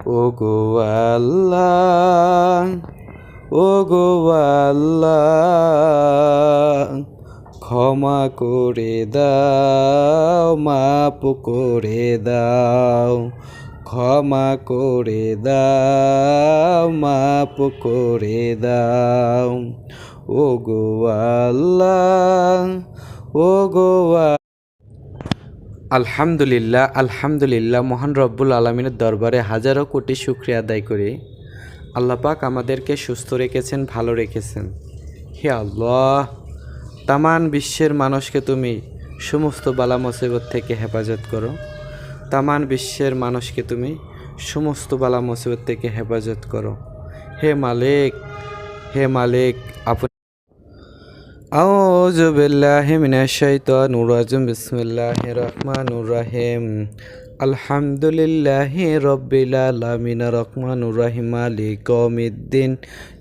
ওগো আল্লাহ, ওগো আল্লাহ, ক্ষমা করে দাও, মাপ করে দাও, ক্ষমা করে দাও, মাপ করে দাও। ওগো আল্লাহ, ওগো আলহামদুলিল্লাহ, আলহামদুলিল্লাহ। মহান রব্বুল আলমিনের দরবারে হাজারো কোটি শুকরিয়া আদায় করি। আল্লাহ পাক আমাদেরকে সুস্থ রেখেছেন, ভালো রেখেছেন। হে আল্লাহ, তামান বিশ্বের মানুষকে তুমি সমস্ত বালা মুসিবত থেকে হেফাজত করো। তামান বিশ্বের মানুষকে তুমি সমস্ত বালা মুসিবত থেকে হেফাজত করো। হে মালিক, হে মালিক, আপনি আউযু বিল্লাহি মিনাশ শাইতানির রাজিম। বিসমিল্লাহির রহমানির রহিম। আলহামদুলিল্লাহি রাব্বিল আলামিন রহমানির রহিম মালিকি ইয়াউমিদ্দিন।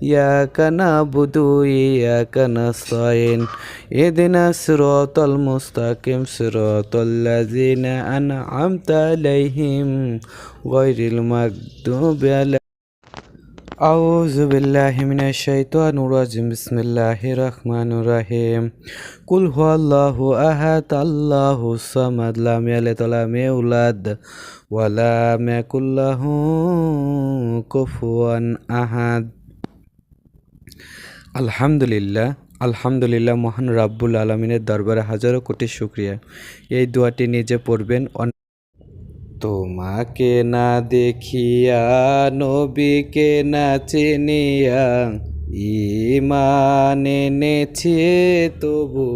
ইয়াকা না'বুদু ওয়া ইয়াকা নাস্তাইন। ইহদিনাস সিরাতাল মুস্তাকিম সিরাতাল লাযিনা আন'আমতা আলাইহিম গায়রিল মাগদুবি আলাইহিম। আউযু বিল্লাহি মিনাশ শাইতানির রাজিম। বিসমিল্লাহির রহমানির রহিম। কুল হুয়াল্লাহু আহাদ আল্লাহুস সামাদ লাম ইয়ালিদ ওয়া লাম ইউলাদ ওয়া লাম ইয়াকুল লাহু কুফুয়ান আহাদ। আলহামদুলিল্লাহ, আলহামদুলিল্লাহ। মহান রাব্বুল আলামিনের দরবারে হাজারো কোটি শুকরিয়া। এই দোয়াটি নিজে পড়বেন। তোমাকে না দেখিয়া, নবীকে না চিনিয়া, ঈমান এনেছি তবু।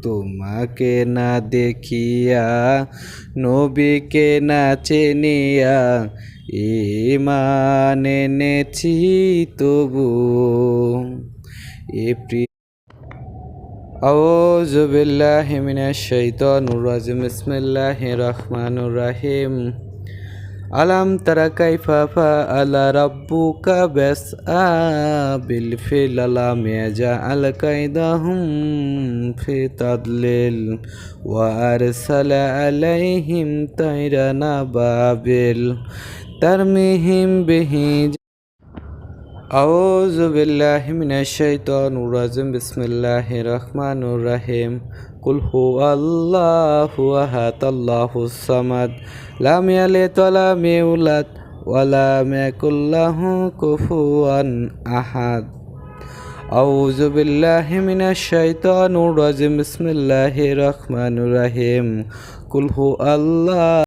তোমাকে না দেখিয়া, নবীকে না চিনিয়া, ঈমান এনেছি তবু। আউযু বিল্লাহি মিনাশ শাইতানির রাজিম। বিসমিল্লাহির রহমানির রহিম। আলাম তারা কাইফা ফাআলা রাব্বুকা বিআসহাবিল ফিল। আলাম ইয়াজআল কাইদাহুম ফি তাদলিল ওয়া আরসালা আলাইহিম তায়রান আবাবিল তারমিহিম বিহি। আউযু বিল্লাহি মিনাশ শাইতানির রাজিম। বিসমিল্লাহির রহমানির রহিম। কুল হুয়াল্লাহু আহাদ আল্লাহুস সামাদ লাম ইয়ালিদ ওয়া লাম ইউলাদ ওয়া লাম ইয়াকুল লাহু কুফুয়ান আহাদ। আউযু বিল্লাহি মিনাশ শাইতানির রাজিম। বিসমিল্লাহির রহমানির রহিম। কুল হুয়াল্লাহ